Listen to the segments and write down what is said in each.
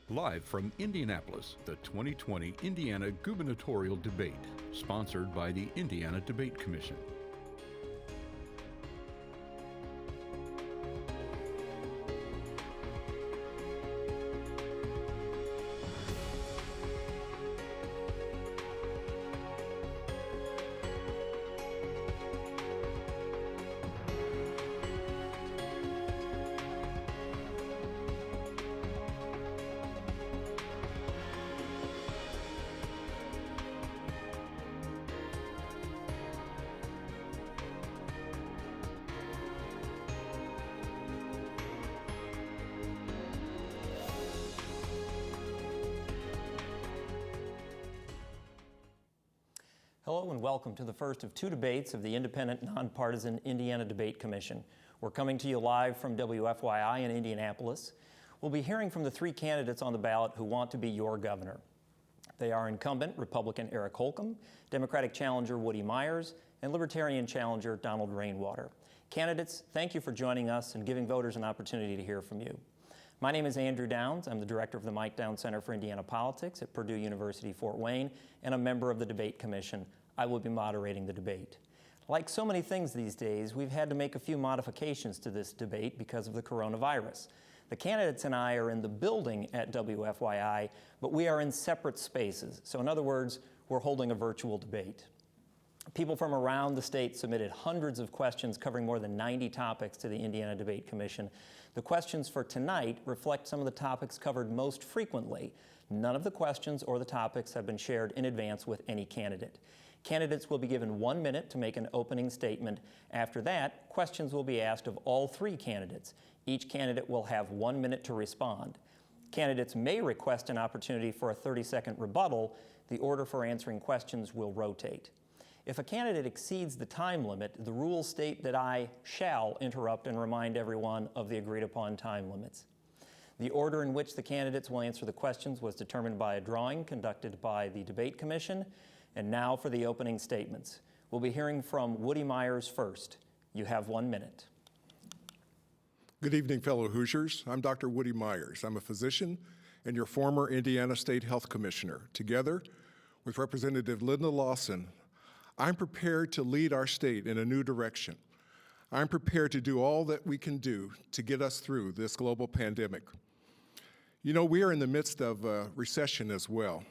Live from Indianapolis, the 2020 Indiana Gubernatorial Debate, sponsored by the Indiana Debate Commission. Hello and welcome to the first of two debates of the independent, nonpartisan Indiana Debate Commission. We're coming to you live from WFYI in Indianapolis. We'll be hearing from the three candidates on the ballot who want to be your governor. They are incumbent Republican Eric Holcomb, Democratic challenger Woody Myers, and Libertarian challenger Donald Rainwater. Candidates, thank you for joining us and giving voters an opportunity to hear from you. My name is Andrew Downs. I'm the director of the Mike Downs Center for Indiana Politics at Purdue University, Fort Wayne, and a member of the Debate Commission. I will be moderating the debate. Like so many things these days, we've had to make a few modifications to this debate because of the coronavirus. The candidates and I are in the building at WFYI, but we are in separate spaces. So in other words, we're holding a virtual debate. People from around the state submitted hundreds of questions covering more than 90 topics to the Indiana Debate Commission. The questions for tonight reflect some of the topics covered most frequently. None of the questions or the topics have been shared in advance with any candidate. Candidates will be given 1 minute to make an opening statement. After that, questions will be asked of all three candidates. Each candidate will have 1 minute to respond. Candidates may request an opportunity for a 30-second rebuttal. The order for answering questions will rotate. If a candidate exceeds the time limit, the rules state that I shall interrupt and remind everyone of the agreed upon time limits. The order in which the candidates will answer the questions was determined by a drawing conducted by the Debate Commission. And now for the opening statements. We'll be hearing from Woody Myers first. You have 1 minute. Good evening, fellow Hoosiers. I'm Dr. Woody Myers. I'm a physician and your former Indiana State Health Commissioner. Together with Representative Linda Lawson, I'm prepared to lead our state in a new direction. I'm prepared to do all that we can do to get us through this global pandemic. You know, we are in the midst of a recession as well.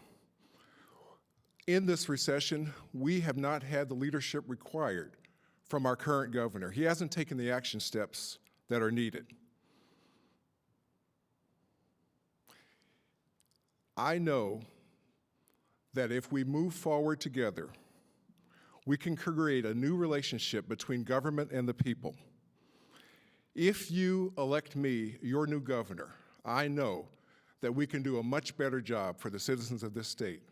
In this recession, we have not had the leadership required from our current governor. He hasn't taken the action steps that are needed. I know that if we move forward together, we can create a new relationship between government and the people. If you elect me your new governor, I know that we can do a much better job for the citizens of this state.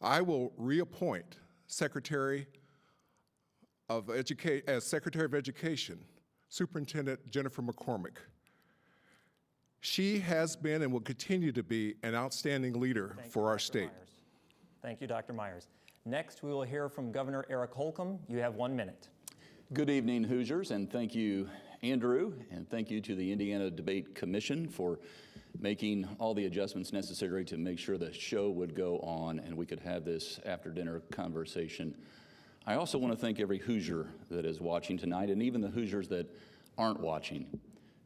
I will reappoint Secretary of Education, Superintendent Jennifer McCormick. She has been and will continue to be an outstanding leader for our state. Thank you, Dr. Myers. Next, we will hear from Governor Eric Holcomb. You have 1 minute. Good evening, Hoosiers, and thank you, Andrew, and thank you to the Indiana Debate Commission for making all the adjustments necessary to make sure the show would go on and we could have this after-dinner conversation. I also want to thank every Hoosier that is watching tonight, and even the Hoosiers that aren't watching,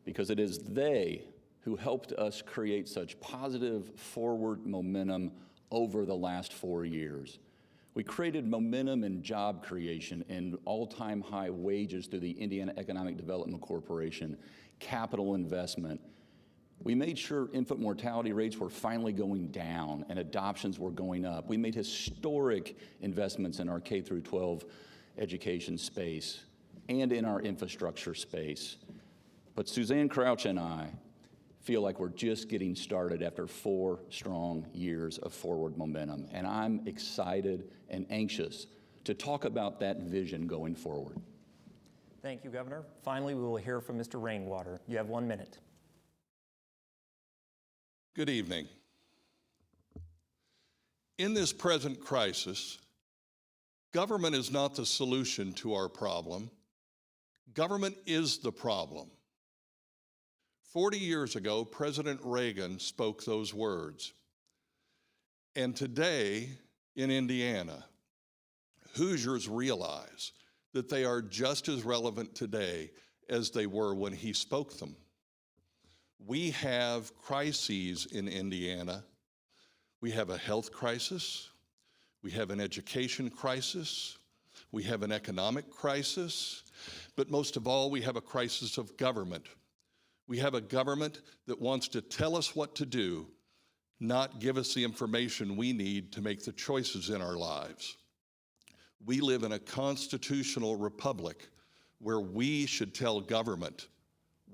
because it is they who helped us create such positive forward momentum over the last 4 years. We created momentum and job creation and all-time high wages through the Indiana Economic Development Corporation, capital investment. We made sure infant mortality rates were finally going down and adoptions were going up. We made historic investments in our K through 12 education space and in our infrastructure space. But Suzanne Crouch and I feel like we're just getting started after 4 strong years of forward momentum. And I'm excited and anxious to talk about that vision going forward. Thank you, Governor. Finally, we will hear from Mr. Rainwater. You have 1 minute. Good evening. In this present crisis, government is not the solution to our problem. Government is the problem. 40 years ago, President Reagan spoke those words. And today in Indiana, Hoosiers realize that they are just as relevant today as they were when he spoke them. We have crises in Indiana. We have a health crisis. We have an education crisis. We have an economic crisis. But most of all, we have a crisis of government. We have a government that wants to tell us what to do, not give us the information we need to make the choices in our lives. We live in a constitutional republic where we should tell government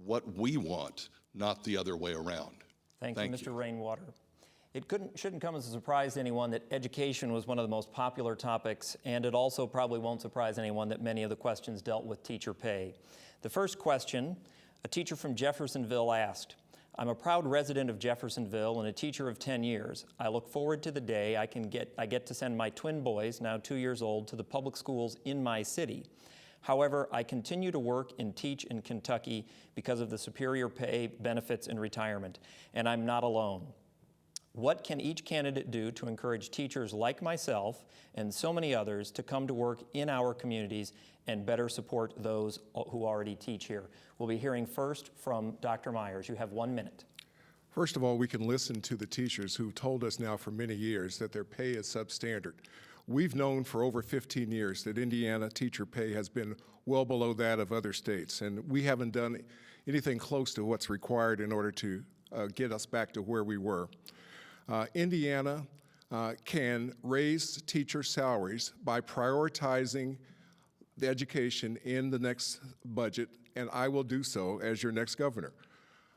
what we want, not the other way around. Thank you, Mr. Rainwater. It shouldn't come as a surprise to anyone that education was one of the most popular topics, and it also probably won't surprise anyone that many of the questions dealt with teacher pay. The first question, a teacher from Jeffersonville asked, "I'm a proud resident of Jeffersonville and a teacher of 10 years. I look forward to the day I get to send my twin boys, now 2 years old, to the public schools in my city. However, I continue to work and teach in Kentucky because of the superior pay, benefits, and retirement, and I'm not alone. What can each candidate do to encourage teachers like myself and so many others to come to work in our communities and better support those who already teach here?" We'll be hearing first from Dr. Myers. You have 1 minute. First of all, we can listen to the teachers who've told us now for many years that their pay is substandard. We've known for over 15 years that Indiana teacher pay has been well below that of other states, and we haven't done anything close to what's required in order to get us back to where we were. Indiana can raise teacher salaries by prioritizing the education in the next budget, and I will do so as your next governor.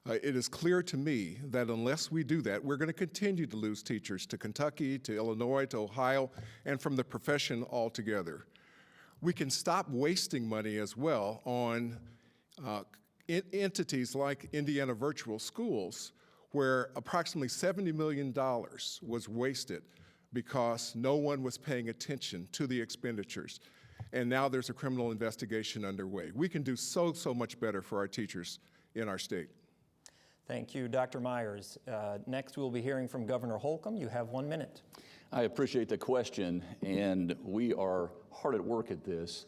It is clear to me that unless we do that, we're going to continue to lose teachers to Kentucky, to Illinois, to Ohio, and from the profession altogether. We can stop wasting money as well on entities like Indiana Virtual Schools, where approximately $70 million was wasted because no one was paying attention to the expenditures. And now there's a criminal investigation underway. We can do so much better for our teachers in our state. Thank you, Dr. Myers. Next, we'll be hearing from Governor Holcomb. You have 1 minute. I appreciate the question, and we are hard at work at this.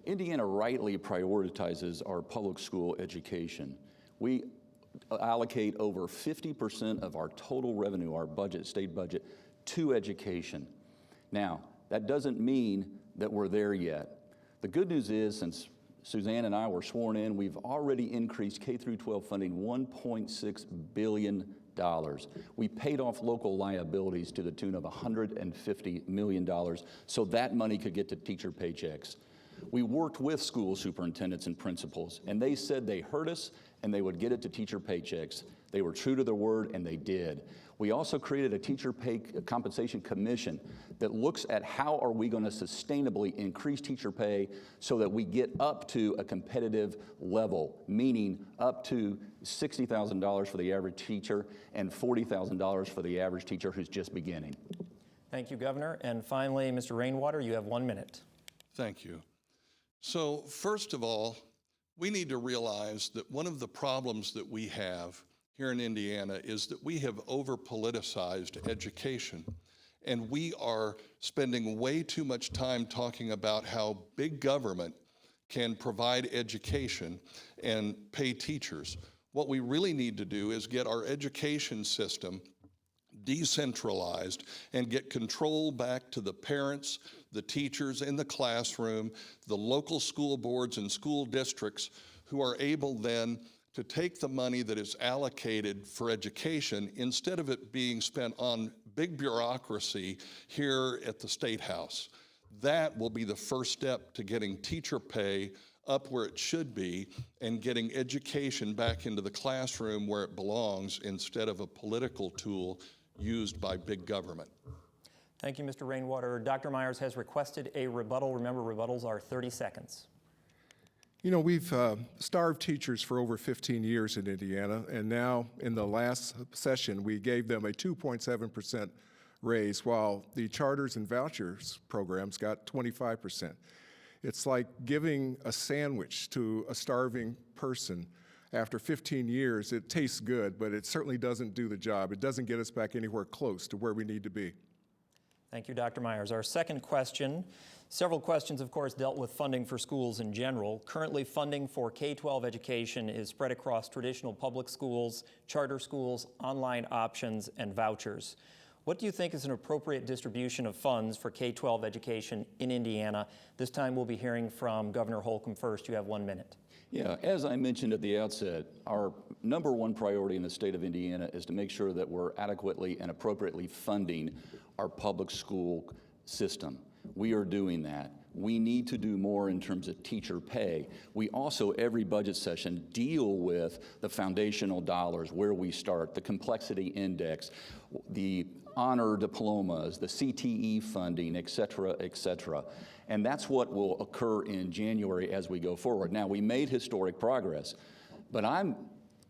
Indiana rightly prioritizes our public school education. We allocate over 50% of our total revenue, our budget, state budget, to education. Now, that doesn't mean that we're there yet. The good news is, since Suzanne and I were sworn in, we've already increased K-12 funding $1.6 billion. We paid off local liabilities to the tune of $150 million so that money could get to teacher paychecks. We worked with school superintendents and principals, and they said they heard us and they would get it to teacher paychecks. They were true to their word, and they did. We also created a teacher pay compensation commission that looks at how are we going to sustainably increase teacher pay so that we get up to a competitive level, meaning up to $60,000 for the average teacher and $40,000 for the average teacher who's just beginning. Thank you, Governor. And finally, Mr. Rainwater, you have 1 minute. Thank you. So first of all, we need to realize that one of the problems that we have here in Indiana is that we have over-politicized education, and we are spending way too much time talking about how big government can provide education and pay teachers. What we really need to do is get our education system decentralized and get control back to the parents, the teachers in the classroom, the local school boards and school districts who are able then to take the money that is allocated for education instead of it being spent on big bureaucracy here at the State House. That will be the first step to getting teacher pay up where it should be and getting education back into the classroom where it belongs instead of a political tool used by big government. Thank you, Mr. Rainwater. Dr. Myers has requested a rebuttal. Remember, rebuttals are 30 seconds. You know, we've starved teachers for over 15 years in Indiana, and now in the last session, we gave them a 2.7% raise, while the charters and vouchers programs got 25%. It's like giving a sandwich to a starving person after 15 years, it tastes good, but it certainly doesn't do the job. It doesn't get us back anywhere close to where we need to be. Thank you, Dr. Myers. Our second question, several questions, of course, dealt with funding for schools in general. Currently, funding for K-12 education is spread across traditional public schools, charter schools, online options, and vouchers. What do you think is an appropriate distribution of funds for K-12 education in Indiana? This time we'll be hearing from Governor Holcomb first. You have 1 minute. Yeah, as I mentioned at the outset, our number one priority in the state of Indiana is to make sure that we're adequately and appropriately funding our public school system. We are doing that. We need to do more in terms of teacher pay. We also, every budget session, deal with the foundational dollars, where we start, the complexity index, the honor diplomas, the CTE funding, et cetera, et cetera. And that's what will occur in January as we go forward. Now, we made historic progress, but I'm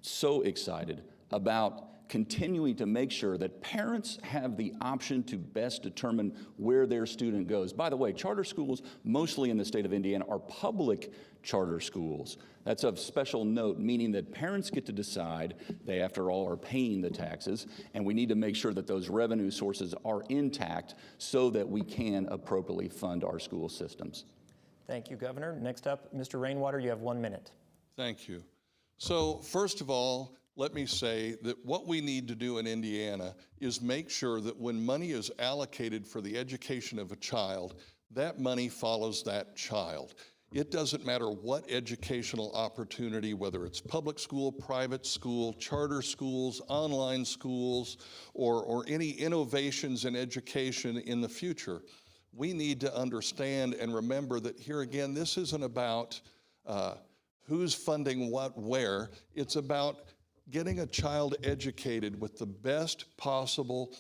so excited about continuing to make sure that parents have the option to best determine where their student goes. By the way, charter schools, mostly in the state of Indiana, are public charter schools. That's of special note, meaning that parents get to decide. They, after all, are paying the taxes, and we need to make sure that those revenue sources are intact so that we can appropriately fund our school systems. Thank you, Governor. Next up, Mr. Rainwater, you have 1 minute. Thank you. So first of all, let me say that what we need to do in Indiana is make sure that when money is allocated for the education of a child, that money follows that child. It doesn't matter what educational opportunity, whether it's public school, private school, charter schools, online schools, or any innovations in education in the future. We need to understand and remember that here again, this isn't about who's funding what where. It's about getting a child educated with the best possible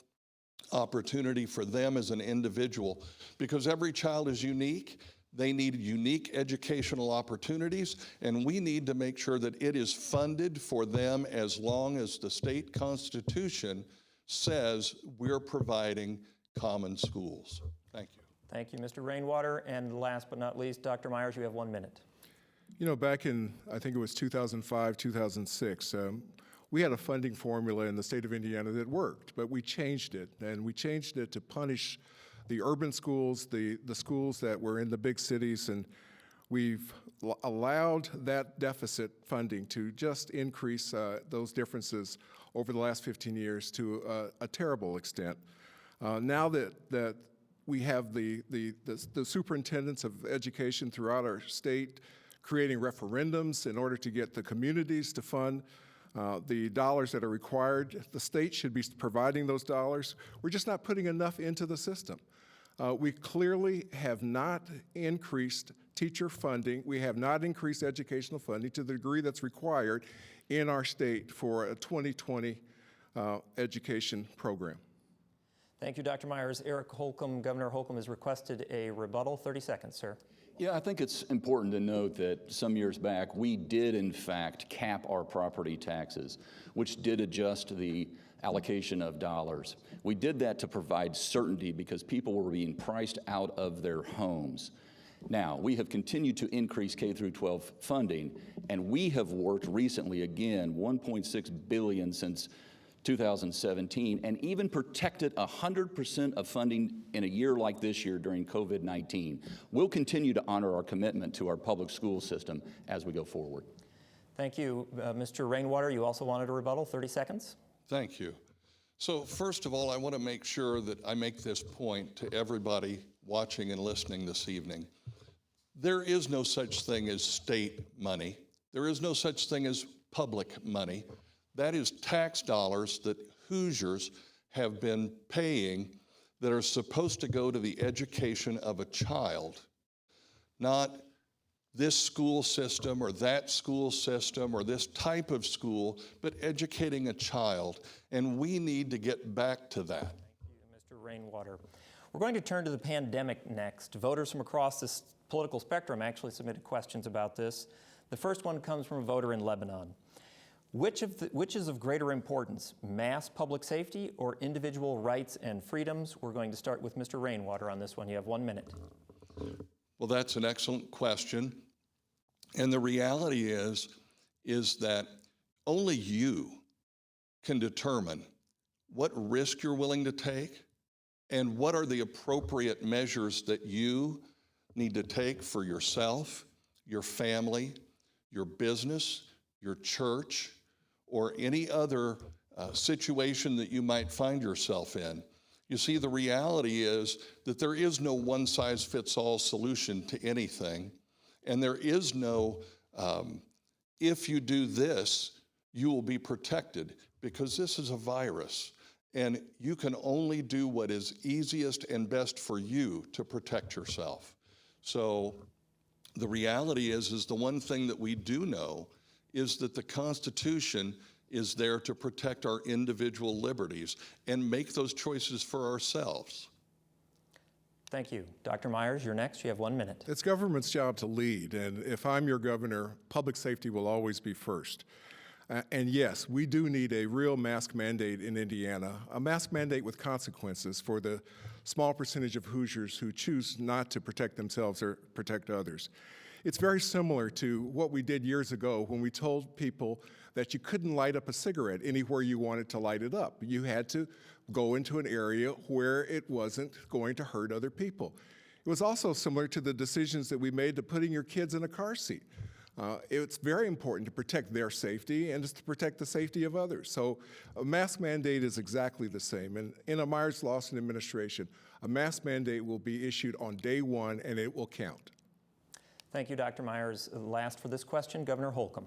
opportunity for them as an individual, because every child is unique. They need unique educational opportunities, and we need to make sure that it is funded for them as long as the state constitution says we're providing common schools. Thank you. Thank you, Mr. Rainwater. And last but not least, Dr. Myers, you have 1 minute. You know, back in, I think it was 2005, 2006, we had a funding formula in the state of Indiana that worked, but we changed it, and we changed it to punish the urban schools, the schools that were in the big cities, and we've allowed that deficit funding to just increase those differences over the last 15 years to a terrible extent. Now that we have the superintendents of education throughout our state creating referendums in order to get the communities to fund the dollars that are required. The state should be providing those dollars. We're just not putting enough into the system. We clearly have not increased teacher funding. We have not increased educational funding to the degree that's required in our state for a 2020 education program. Thank you, Dr. Myers. Eric Holcomb, Governor Holcomb has requested a rebuttal. 30 seconds, sir. Yeah, I think it's important to note that some years back, we did in fact cap our property taxes, which did adjust the allocation of dollars. We did that to provide certainty because people were being priced out of their homes. Now, we have continued to increase K through 12 funding, and we have worked recently, again, $1.6 billion since 2017, and even protected 100% of funding in a year like this year during COVID-19. We'll continue to honor our commitment to our public school system as we go forward. Thank you. Mr. Rainwater, you also wanted a rebuttal, 30 seconds. Thank you. So first of all, I want to make sure that I make this point to everybody watching and listening this evening. There is no such thing as state money. There is no such thing as public money. That is tax dollars that Hoosiers have been paying that are supposed to go to the education of a child, not this school system or that school system or this type of school, but educating a child. And we need to get back to that. Thank you, Mr. Rainwater. We're going to turn to the pandemic next. Voters from across this political spectrum actually submitted questions about this. The first one comes from a voter in Lebanon. Which is of greater importance, mass public safety or individual rights and freedoms? We're going to start with Mr. Rainwater on this one. You have 1 minute. Well, that's an excellent question. And the reality is, is that only you can determine what risk you're willing to take and what are the appropriate measures that you need to take for yourself, your family, your business, your church, or any other situation that you might find yourself in. You see, the reality is that there is no one-size-fits-all solution to anything, and there is no, if you do this, you will be protected, because this is a virus, and you can only do what is easiest and best for you to protect yourself. So the reality is the one thing that we do know is that the Constitution is there to protect our individual liberties and make those choices for ourselves. Thank you. Dr. Myers, you're next. You have 1 minute. It's government's job to lead, and if I'm your governor, public safety will always be first. And yes, we do need a real mask mandate in Indiana, a mask mandate with consequences for the small percentage of Hoosiers who choose not to protect themselves or protect others. It's very similar to what we did years ago when we told people that you couldn't light up a cigarette anywhere you wanted to light it up. You had to go into an area where it wasn't going to hurt other people. It was also similar to the decisions that we made to putting your kids in a car seat. It's very important to protect their safety and to protect the safety of others. So a mask mandate is exactly the same. And in a Myers-Lawson administration, a mask mandate will be issued on day one, and it will count. Thank you, Dr. Myers. Last for this question, Governor Holcomb.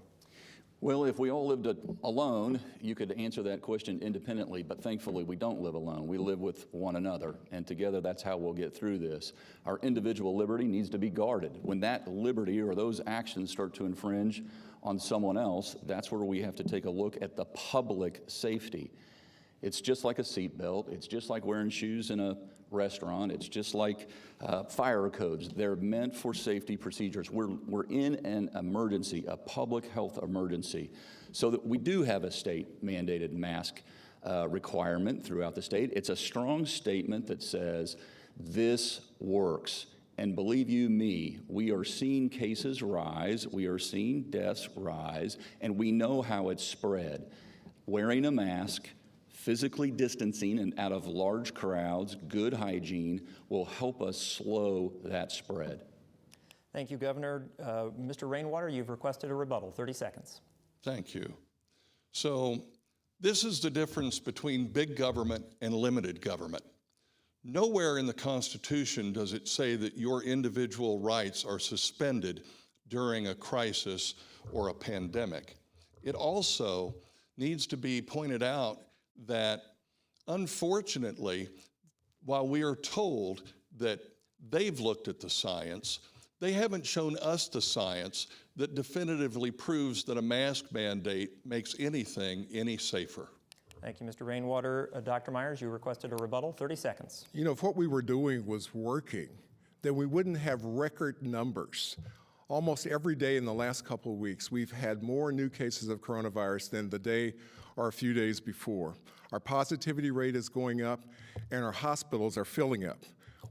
Well, if we all lived alone, you could answer that question independently, but thankfully we don't live alone. We live with one another, and together that's how we'll get through this. Our individual liberty needs to be guarded. When that liberty or those actions start to infringe on someone else, that's where we have to take a look at the public safety. It's just like a seatbelt. It's just like wearing shoes in a restaurant. It's just like fire codes. They're meant for safety procedures. We're in an emergency, a public health emergency, so that we do have a state-mandated mask requirement throughout the state. It's a strong statement that says this works. And believe you me, we are seeing cases rise, we are seeing deaths rise, and we know how it's spread. Wearing a mask, physically distancing and out of large crowds, good hygiene will help us slow that spread. Thank you, Governor. Mr. Rainwater, you've requested a rebuttal. 30 seconds. Thank you. So this is the difference between big government and limited government. Nowhere in the Constitution does it say that your individual rights are suspended during a crisis or a pandemic. It also needs to be pointed out that, unfortunately, while we are told that they've looked at the science, they haven't shown us the science that definitively proves that a mask mandate makes anything any safer. Thank you, Mr. Rainwater. Dr. Myers, you requested a rebuttal. 30 seconds. You know, if what we were doing was working, then we wouldn't have record numbers. Almost every day in the last couple of weeks, we've had more new cases of coronavirus than the day or a few days before. Our positivity rate is going up, and our hospitals are filling up.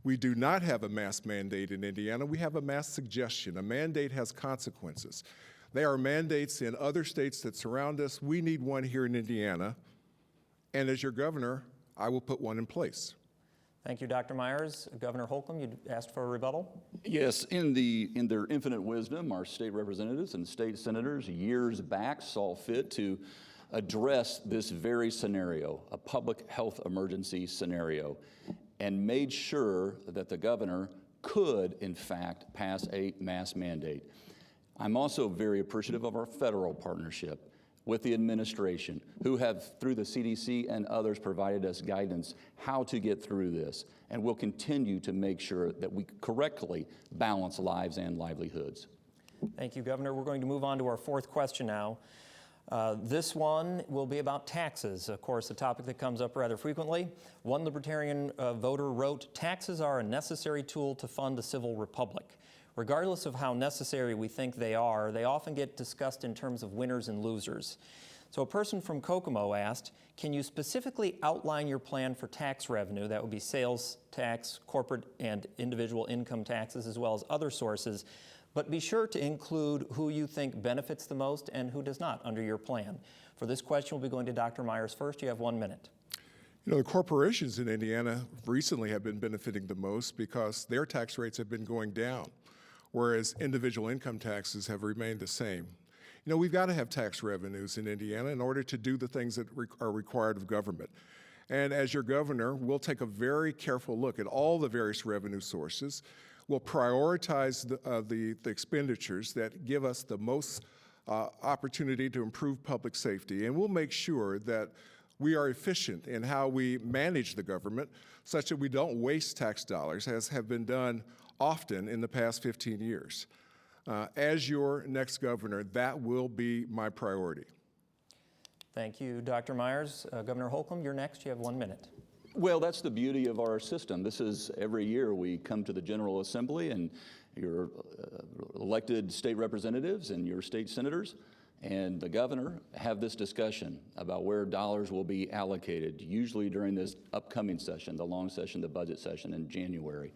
We do not have a mask mandate in Indiana. We have a mask suggestion. A mandate has consequences. There are mandates in other states that surround us. We need one here in Indiana. And as your governor, I will put one in place. Thank you, Dr. Myers. Governor Holcomb, you asked for a rebuttal? Yes, in their infinite wisdom, our state representatives and state senators years back saw fit to address this very scenario, a public health emergency scenario, and made sure that the governor could, in fact, pass a mask mandate. I'm also very appreciative of our federal partnership with the administration, who have, through the CDC and others, provided us guidance how to get through this, and will continue to make sure that we correctly balance lives and livelihoods. Thank you, Governor. We're going to move on to our fourth question now. This one will be about taxes, of course, a topic that comes up rather frequently. One Libertarian voter wrote, "Taxes are a necessary tool to fund a civil republic. Regardless of how necessary we think they are, they often get discussed in terms of winners and losers." So a person from Kokomo asked, "Can you specifically outline your plan for tax revenue?" That would be sales tax, corporate and individual income taxes, as well as other sources, but be sure to include who you think benefits the most and who does not under your plan. For this question, we'll be going to Dr. Myers first. You have 1 minute. You know, the corporations in Indiana recently have been benefiting the most because their tax rates have been going down, whereas individual income taxes have remained the same. You know, we've got to have tax revenues in Indiana in order to do the things that are required of government. And as your governor, we'll take a very careful look at all the various revenue sources. We'll prioritize the expenditures that give us the most opportunity to improve public safety, and we'll make sure that we are efficient in how we manage the government such that we don't waste tax dollars, as have been done often in the past 15 years. As your next governor, that will be my priority. Thank you, Dr. Myers. Governor Holcomb, you're next. You have 1 minute. Well, that's the beauty of our system. This is every year we come to the General Assembly and your elected state representatives and your state senators and the governor have this discussion about where dollars will be allocated, usually during this upcoming session, the long session, the budget session in January.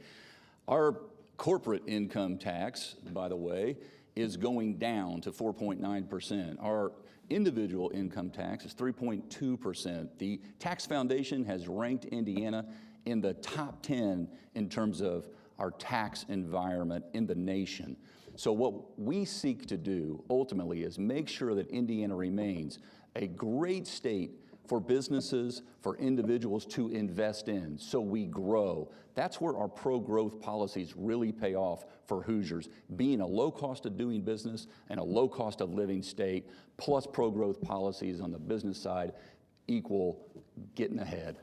Our corporate income tax, by the way, is going down to 4.9%. Our individual income tax is 3.2%. The Tax Foundation has ranked Indiana in the top 10 in terms of our tax environment in the nation. So what we seek to do ultimately is make sure that Indiana remains a great state for businesses, for individuals to invest in, so we grow. That's where our pro-growth policies really pay off for Hoosiers, being a low cost of doing business and a low cost of living state, plus pro-growth policies on the business side equal getting ahead.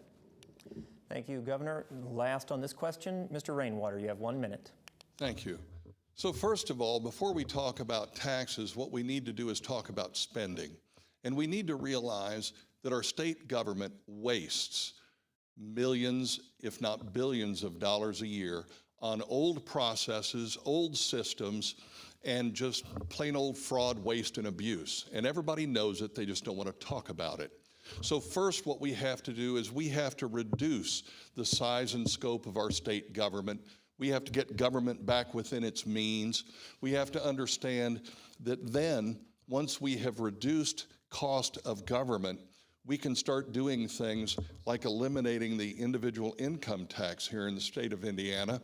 Thank you, Governor. Last on this question, Mr. Rainwater, you have 1 minute. Thank you. So first of all, before we talk about taxes, what we need to do is talk about spending. And we need to realize that our state government wastes millions, if not billions of dollars a year on old processes, old systems, and just plain old fraud, waste, and abuse. And everybody knows it, they just don't want to talk about it. So first, what we have to do is we have to reduce the size and scope of our state government. We have to get government back within its means. We have to understand that then, once we have reduced cost of government, we can start doing things like eliminating the individual income tax here in the state of Indiana.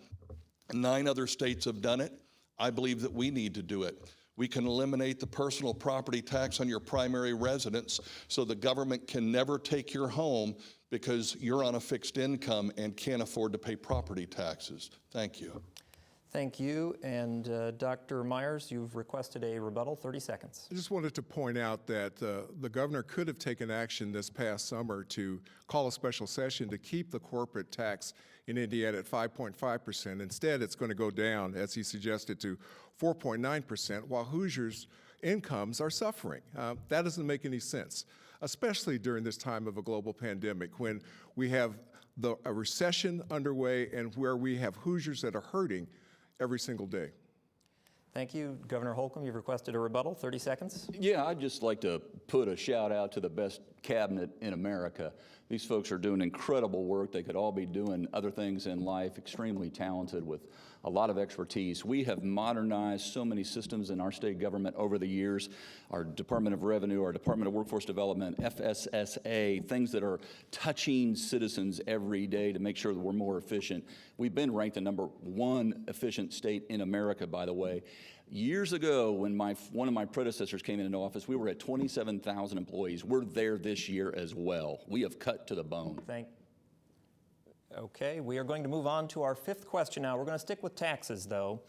9 other states have done it. I believe that we need to do it. We can eliminate the personal property tax on your primary residence so the government can never take your home because you're on a fixed income and can't afford to pay property taxes. Thank you. Thank you. And Dr. Myers, you've requested a rebuttal, 30 seconds. I just wanted to point out that the governor could have taken action this past summer to call a special session to keep the corporate tax in Indiana at 5.5%. Instead, it's going to go down, as he suggested, to 4.9%, while Hoosiers' incomes are suffering. That doesn't make any sense, especially during this time of a global pandemic when we have a recession underway and where we have Hoosiers that are hurting every single day. Thank you. Governor Holcomb, you've requested a rebuttal, 30 seconds. Yeah, I'd just like to put a shout out to the best cabinet in America. These folks are doing incredible work. They could all be doing other things in life, extremely talented with a lot of expertise. We have modernized so many systems in our state government over the years. Our Department of Revenue, our Department of Workforce Development, FSSA, things that are touching citizens every day to make sure that we're more efficient. We've been ranked the #1 efficient state in America, by the way. Years ago, when one of my predecessors came into office, we were at 27,000 employees. We're there this year as well. We have cut to the bone. Okay, we are going to move on to our 5th question now. We're going to stick with taxes, though.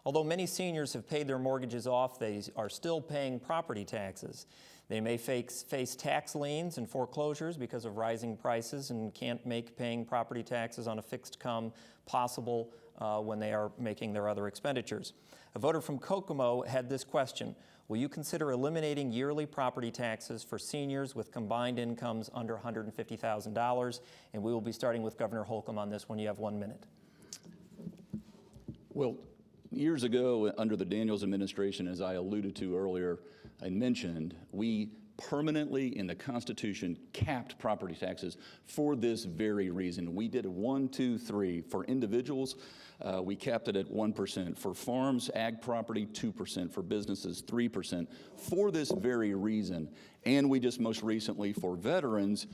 Although many seniors have paid their mortgages off, they are still paying property taxes. They may face tax liens and foreclosures because of rising prices and can't make paying property taxes on a fixed come possible when they are making their other expenditures. A voter from Kokomo had this question: will you consider eliminating yearly property taxes for seniors with combined incomes under $150,000? And we will be starting with Governor Holcomb on this one. You have 1 minute. Well, years ago, under the Daniels administration, as I alluded to earlier and mentioned, we permanently in the Constitution capped property taxes for this very reason. We did 1, 2, 3 for individuals. We capped it at 1%. For farms, ag property, 2%. For businesses, 3%. For this very reason. And we just most recently, for veterans,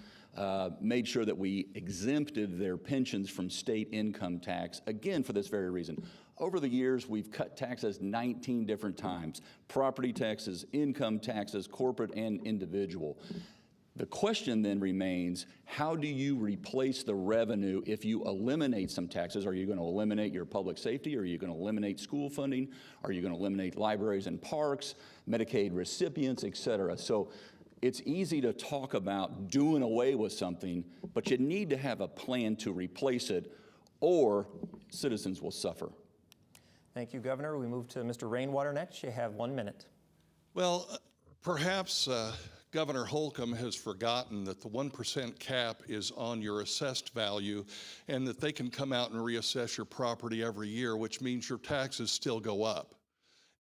made sure that we exempted their pensions from state income tax, again, for this very reason. Over the years, we've cut taxes 19 different times. Property taxes, income taxes, corporate and individual. The question then remains, how do you replace the revenue if you eliminate some taxes? Are you going to eliminate your public safety? Are you going to eliminate school funding? Are you going to eliminate libraries and parks, Medicaid recipients, et cetera? So it's easy to talk about doing away with something, but you need to have a plan to replace it, or citizens will suffer. Thank you, Governor. We move to Mr. Rainwater next. You have 1 minute. Well, perhaps Governor Holcomb has forgotten that the 1% cap is on your assessed value and that they can come out and reassess your property every year, which means your taxes still go up.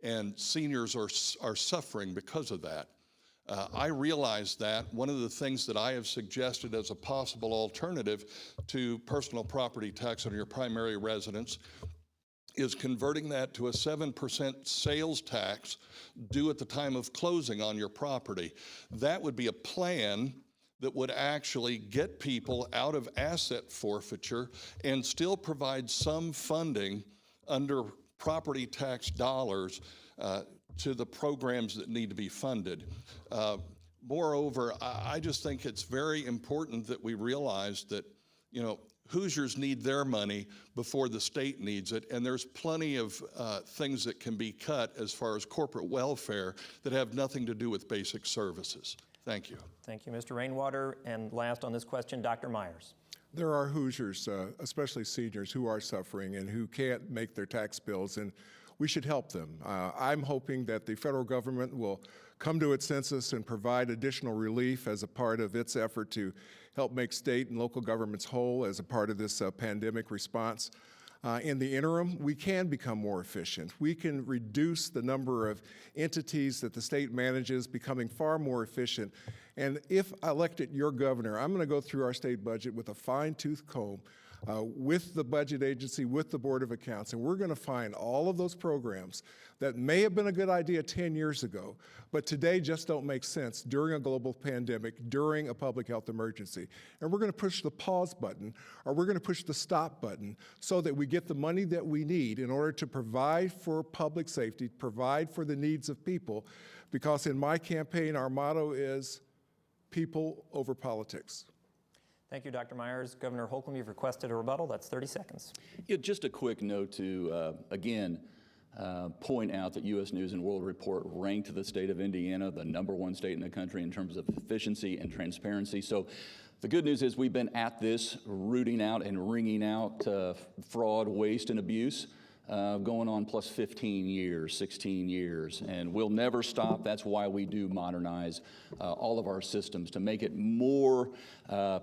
And seniors are suffering because of that. I realize that. One of the things that I have suggested as a possible alternative to personal property tax on your primary residence is converting that to a 7% sales tax due at the time of closing on your property. That would be a plan that would actually get people out of asset forfeiture and still provide some funding under property tax dollars to the programs that need to be funded. Moreover, I just think it's very important that we realize that, Hoosiers need their money before the state needs it, and there's plenty of things that can be cut as far as corporate welfare that have nothing to do with basic services. Thank you. Thank you, Mr. Rainwater. And last on this question, Dr. Myers. There are Hoosiers, especially seniors, who are suffering and who can't make their tax bills, and we should help them. I'm hoping that the federal government will come to its senses and provide additional relief as a part of its effort to help make state and local governments whole as a part of this pandemic response. In the interim, we can become more efficient. We can reduce the number of entities that the state manages, becoming far more efficient. And if elected your governor, I'm going to go through our state budget with a fine-tooth comb, with the budget agency, with the Board of Accounts, and we're going to find all of those programs that may have been a good idea 10 years ago, but today just don't make sense during a global pandemic, during a public health emergency. And we're going to push the pause button, or we're going to push the stop button, so that we get the money that we need in order to provide for public safety, provide for the needs of people, because in my campaign, our motto is people over politics. Thank you, Dr. Myers. Governor Holcomb, you've requested a rebuttal. That's 30 seconds. Yeah, just a quick note to, again, point out that U.S. News and World Report ranked the state of Indiana the #1 state in the country in terms of efficiency and transparency. So the good news is we've been at this, rooting out and wringing out fraud, waste, and abuse, going on plus 15 years, 16 years, and we'll never stop. That's why we do modernize all of our systems to make it more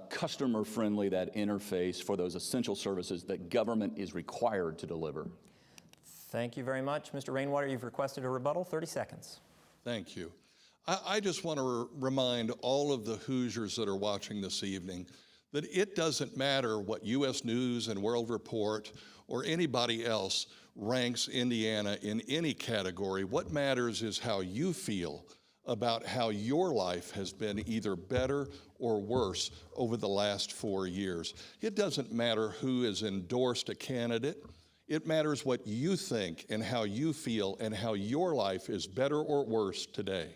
customer-friendly, that interface for those essential services that government is required to deliver. Thank you very much. Mr. Rainwater, you've requested a rebuttal. 30 seconds. Thank you. I just want to remind all of the Hoosiers that are watching this evening that it doesn't matter what U.S. News and World Report or anybody else ranks Indiana in any category. What matters is how you feel about how your life has been either better or worse over the last 4 years. It doesn't matter who has endorsed a candidate. It matters what you think and how you feel and how your life is better or worse today.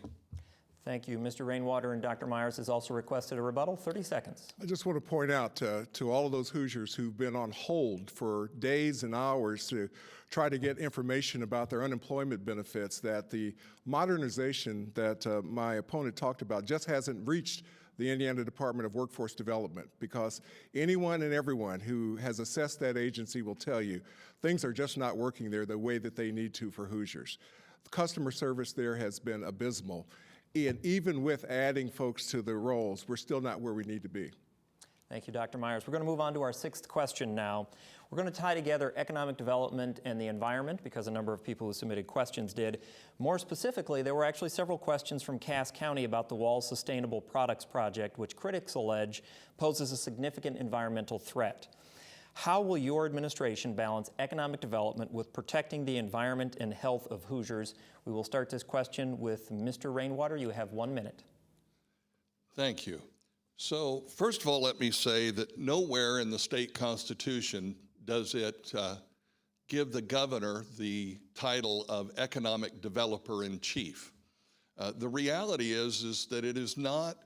Thank you. Mr. Rainwater, and Dr. Myers has also requested a rebuttal. 30 seconds. I just want to point out to all of those Hoosiers who've been on hold for days and hours to try to get information about their unemployment benefits that the modernization that my opponent talked about just hasn't reached the Indiana Department of Workforce Development, because anyone and everyone who has assessed that agency will tell you things are just not working there the way that they need to for Hoosiers. The customer service there has been abysmal. And even with adding folks to the roles, we're still not where we need to be. Thank you, Dr. Myers. We're going to move on to our sixth question now. We're going to tie together economic development and the environment because a number of people who submitted questions did. More specifically, there were actually several questions from Cass County about the Wall Sustainable Products Project, which critics allege poses a significant environmental threat. How will your administration balance economic development with protecting the environment and health of Hoosiers? We will start this question with Mr. Rainwater. You have 1 minute. Thank you. So first of all, let me say that nowhere in the state constitution does it give the governor the title of economic developer in chief. The reality is that it is not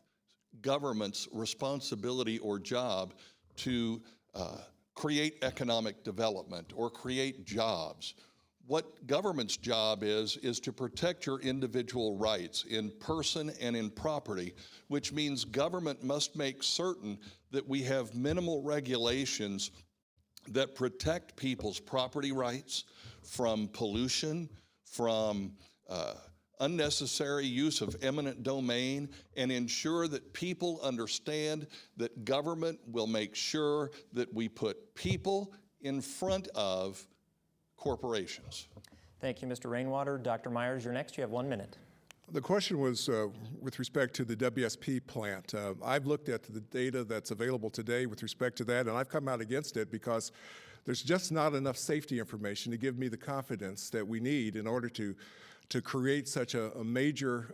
government's responsibility or job to create economic development or create jobs. What government's job is to protect your individual rights in person and in property, which means government must make certain that we have minimal regulations that protect people's property rights from pollution, from unnecessary use of eminent domain, and ensure that people understand that government will make sure that we put people in front of corporations. Thank you, Mr. Rainwater. Dr. Myers, you're next. You have 1 minute. The question was with respect to the WSP plant. I've looked at the data that's available today with respect to that, and I've come out against it because there's just not enough safety information to give me the confidence that we need in order to create such a major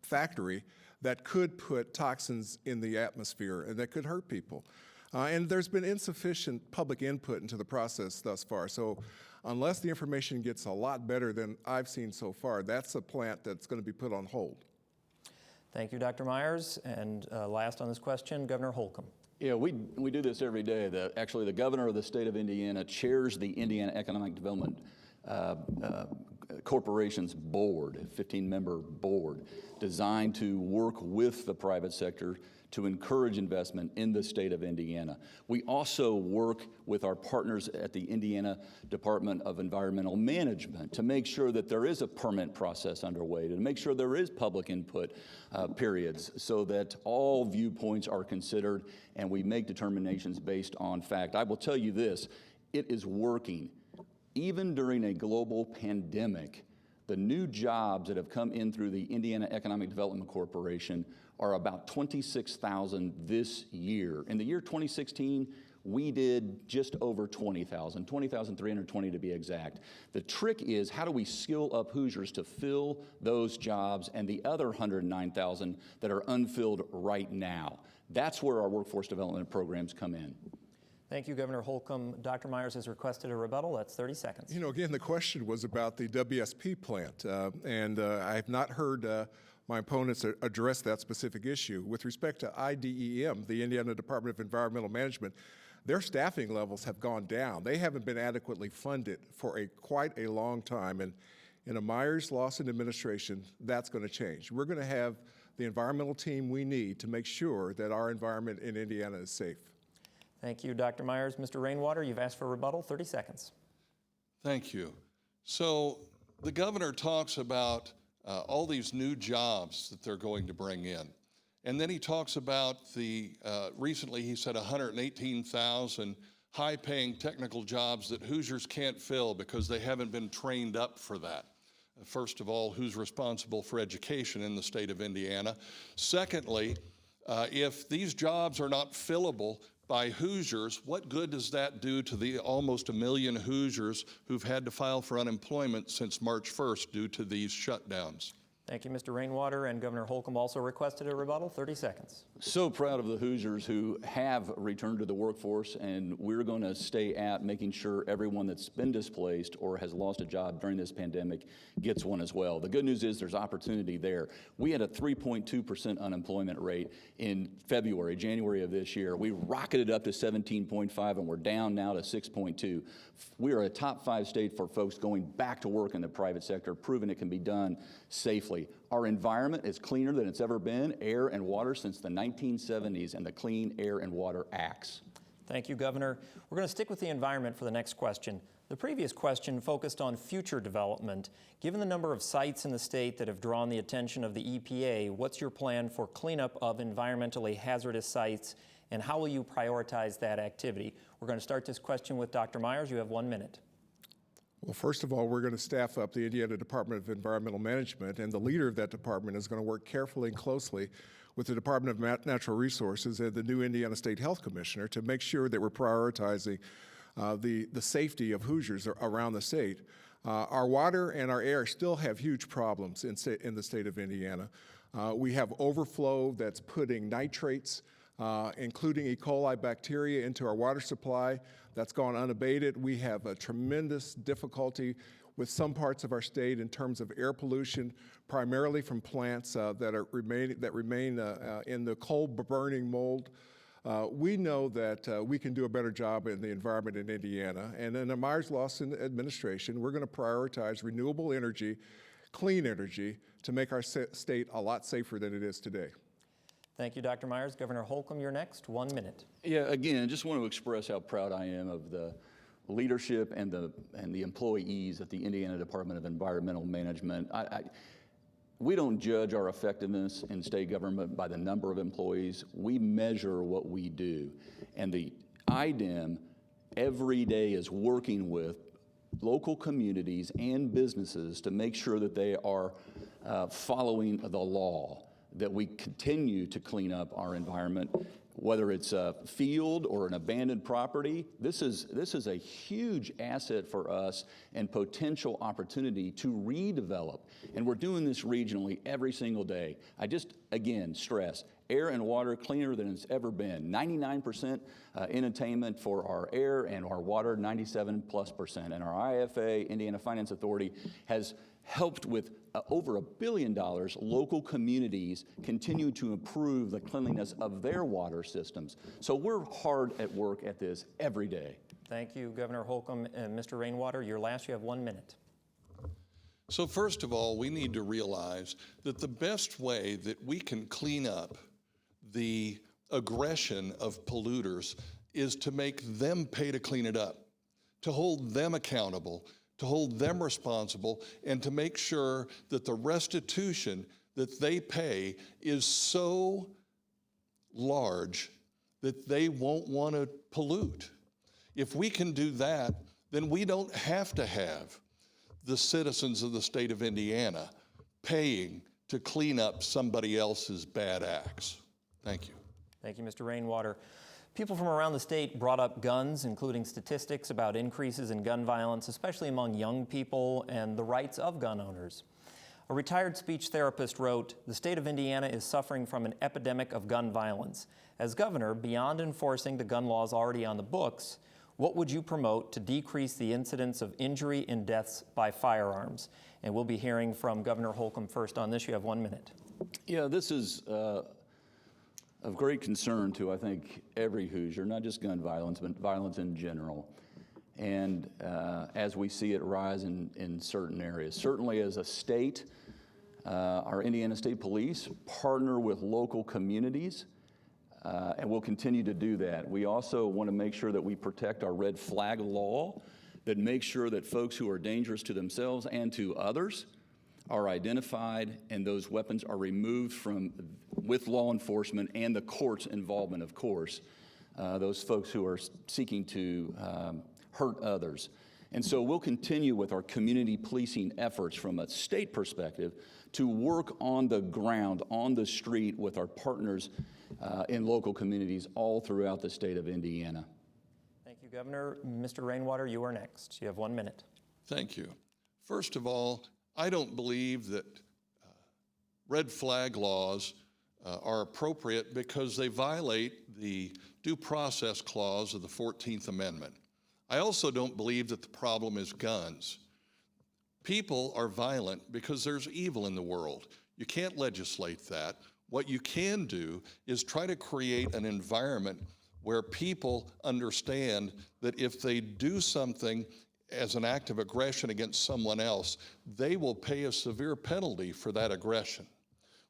factory that could put toxins in the atmosphere and that could hurt people. And there's been insufficient public input into the process thus far. So unless the information gets a lot better than I've seen so far, that's a plant that's going to be put on hold. Thank you, Dr. Myers. And last on this question, Governor Holcomb. Yeah, we do this every day. Actually, the governor of the state of Indiana chairs the Indiana Economic Development Corporation's board, a 15-member board, designed to work with the private sector to encourage investment in the state of Indiana. We also work with our partners at the Indiana Department of Environmental Management to make sure that there is a permit process underway, to make sure there is public input periods so that all viewpoints are considered and we make determinations based on fact. I will tell you this, it is working. Even during a global pandemic, the new jobs that have come in through the Indiana Economic Development Corporation are about 26,000 this year. In the year 2016, we did just over 20,000, 20,320 to be exact. The trick is, how do we skill up Hoosiers to fill those jobs and the other 109,000 that are unfilled right now? That's where our workforce development programs come in. Thank you, Governor Holcomb. Dr. Myers has requested a rebuttal. That's 30 seconds. You know, again, the question was about the WSP plant, and I have not heard my opponents address that specific issue. With respect to IDEM, the Indiana Department of Environmental Management, their staffing levels have gone down. They haven't been adequately funded for quite a long time, and in a Myers-Lawson administration, that's going to change. We're going to have the environmental team we need to make sure that our environment in Indiana is safe. Thank you, Dr. Myers. Mr. Rainwater, you've asked for a rebuttal, 30 seconds. Thank you. So the governor talks about all these new jobs that they're going to bring in. And then he talks about recently he said 118,000 high-paying technical jobs that Hoosiers can't fill because they haven't been trained up for that. First of all, who's responsible for education in the state of Indiana? Secondly, if these jobs are not fillable by Hoosiers, what good does that do to the almost 1 million Hoosiers who've had to file for unemployment since March 1st due to these shutdowns? Thank you, Mr. Rainwater, and Governor Holcomb also requested a rebuttal, 30 seconds. So proud of the Hoosiers who have returned to the workforce, and we're going to stay at making sure everyone that's been displaced or has lost a job during this pandemic gets one as well. The good news is there's opportunity there. We had a 3.2% unemployment rate in January of this year. We rocketed up to 17.5, and we're down now to 6.2. We are a top 5 state for folks going back to work in the private sector, proving it can be done safely. Our environment is cleaner than it's ever been, air and water, since the 1970s and the Clean Air and Water Acts. Thank you, Governor. We're going to stick with the environment for the next question. The previous question focused on future development. Given the number of sites in the state that have drawn the attention of the EPA, what's your plan for cleanup of environmentally hazardous sites, and how will you prioritize that activity? We're going to start this question with Dr. Myers. You have 1 minute. Well, first of all, we're going to staff up the Indiana Department of Environmental Management, and the leader of that department is going to work carefully and closely with the Department of Natural Resources and the new Indiana State Health Commissioner to make sure that we're prioritizing the safety of Hoosiers around the state. Our water and our air still have huge problems in the state of Indiana. We have overflow that's putting nitrates, including E. coli bacteria, into our water supply. That's gone unabated. We have a tremendous difficulty with some parts of our state in terms of air pollution, primarily from plants that remain in the coal-burning mold. We know that we can do a better job in the environment in Indiana, and in the Myers-Lawson administration, we're going to prioritize renewable energy, clean energy, to make our state a lot safer than it is today. Thank you, Dr. Myers. Governor Holcomb, you're next. 1 minute. Yeah, again, just want to express how proud I am of the leadership and the employees at the Indiana Department of Environmental Management. We don't judge our effectiveness in state government by the number of employees. We measure what we do. And the IDEM every day is working with local communities and businesses to make sure that they are following the law, that we continue to clean up our environment, whether it's a field or an abandoned property. This is a huge asset for us and potential opportunity to redevelop. And we're doing this regionally every single day. I just, again, stress, air and water cleaner than it's ever been. 99% in attainment for our air, and our water 97+%. And our IFA, Indiana Finance Authority, has helped with over $1 billion. Local communities continue to improve the cleanliness of their water systems. So we're hard at work at this every day. Thank you, Governor Holcomb. And Mr. Rainwater, you're last. You have 1 minute. So first of all, we need to realize that the best way that we can clean up the aggression of polluters is to make them pay to clean it up, to hold them accountable, to hold them responsible, and to make sure that the restitution that they pay is so large that they won't want to pollute. If we can do that, then we don't have to have the citizens of the state of Indiana paying to clean up somebody else's bad acts. Thank you. Thank you, Mr. Rainwater. People from around the state brought up guns, including statistics about increases in gun violence, especially among young people, and the rights of gun owners. A retired speech therapist wrote, "The state of Indiana is suffering from an epidemic of gun violence. As governor, beyond enforcing the gun laws already on the books, what would you promote to decrease the incidence of injury and deaths by firearms?" And we'll be hearing from Governor Holcomb first on this. You have 1 minute. Yeah, this is of great concern to, I think, every Hoosier, not just gun violence, but violence in general. And as we see it rise in certain areas. Certainly as a state, our Indiana State Police partner with local communities, and we'll continue to do that. We also want to make sure that we protect our red flag law, that makes sure that folks who are dangerous to themselves and to others are identified, and those weapons are removed with law enforcement and the court's involvement, of course, those folks who are seeking to hurt others. And so we'll continue with our community policing efforts from a state perspective to work on the ground, on the street with our partners in local communities all throughout the state of Indiana. Thank you, Governor. Mr. Rainwater, you are next. You have 1 minute. Thank you. First of all, I don't believe that red flag laws are appropriate because they violate the due process clause of the 14th Amendment. I also don't believe that the problem is guns. People are violent because there's evil in the world. You can't legislate that. What you can do is try to create an environment where people understand that if they do something as an act of aggression against someone else, they will pay a severe penalty for that aggression.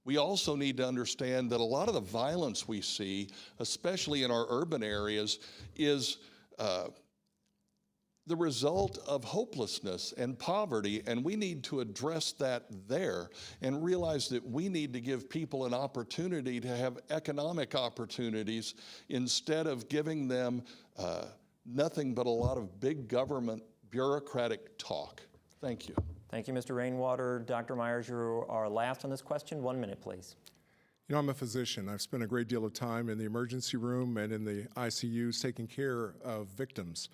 We also need to understand that a lot of the violence we see, especially in our urban areas, is the result of hopelessness and poverty, and we need to address that there and realize that we need to give people an opportunity to have economic opportunities instead of giving them nothing but a lot of big government bureaucratic talk. Thank you. Thank you, Mr. Rainwater. Dr. Myers, you are last on this question. 1 minute, please. You know, I'm a physician. I've spent a great deal of time in the emergency room and in the ICUs taking care of victims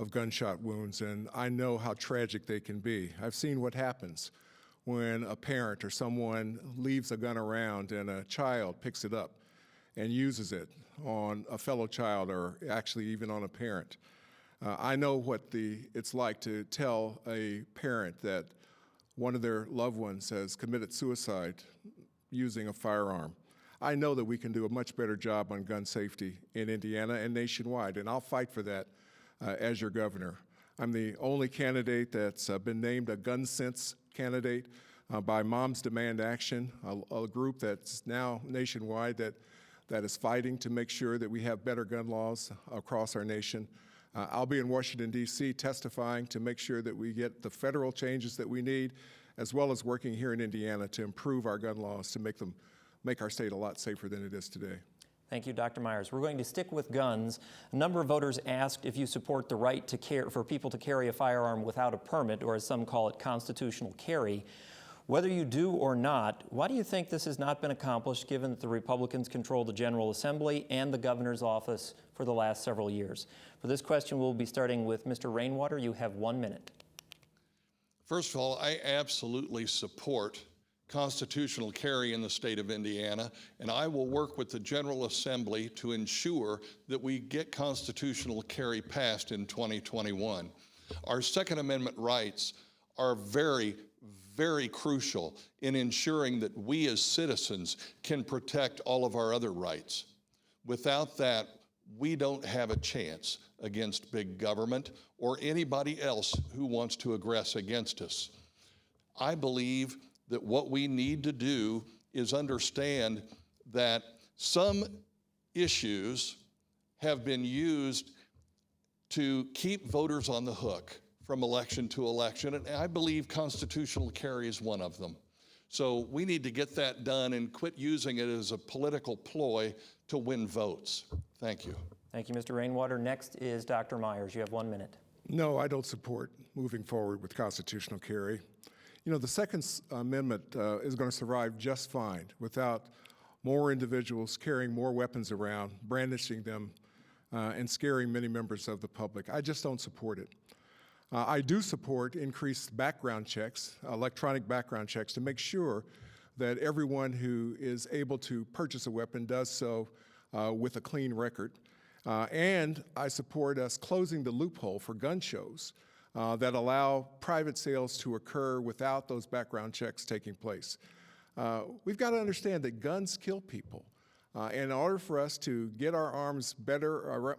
of gunshot wounds, and I know how tragic they can be. I've seen what happens when a parent or someone leaves a gun around and a child picks it up and uses it on a fellow child or actually even on a parent. I know what it's like to tell a parent that one of their loved ones has committed suicide using a firearm. I know that we can do a much better job on gun safety in Indiana and nationwide, and I'll fight for that as your governor. I'm the only candidate that's been named a gun sense candidate by Moms Demand Action, a group that's now nationwide that is fighting to make sure that we have better gun laws across our nation. I'll be in Washington, D.C. testifying to make sure that we get the federal changes that we need, as well as working here in Indiana to improve our gun laws to make our state a lot safer than it is today. Thank you, Dr. Myers. We're going to stick with guns. A number of voters asked if you support the right for people to carry a firearm without a permit, or as some call it, constitutional carry. Whether you do or not, why do you think this has not been accomplished, given that the Republicans control the General Assembly and the governor's office for the last several years? For this question, we'll be starting with Mr. Rainwater. You have 1 minute. First of all, I absolutely support constitutional carry in the state of Indiana, and I will work with the General Assembly to ensure that we get constitutional carry passed in 2021. Our Second Amendment rights are very, very crucial in ensuring that we as citizens can protect all of our other rights. Without that, we don't have a chance against big government or anybody else who wants to aggress against us. I believe that what we need to do is understand that some issues have been used to keep voters on the hook from election to election, and I believe constitutional carry is one of them. So we need to get that done and quit using it as a political ploy to win votes. Thank you. Thank you, Mr. Rainwater. Next is Dr. Myers. You have 1 minute. No, I don't support moving forward with constitutional carry. You know, the Second Amendment is going to survive just fine without more individuals carrying more weapons around, brandishing them, and scaring many members of the public. I just don't support it. I do support increased background checks, electronic background checks, to make sure that everyone who is able to purchase a weapon does so with a clean record. And I support us closing the loophole for gun shows that allow private sales to occur without those background checks taking place. We've got to understand that guns kill people. And in order for us to get our arms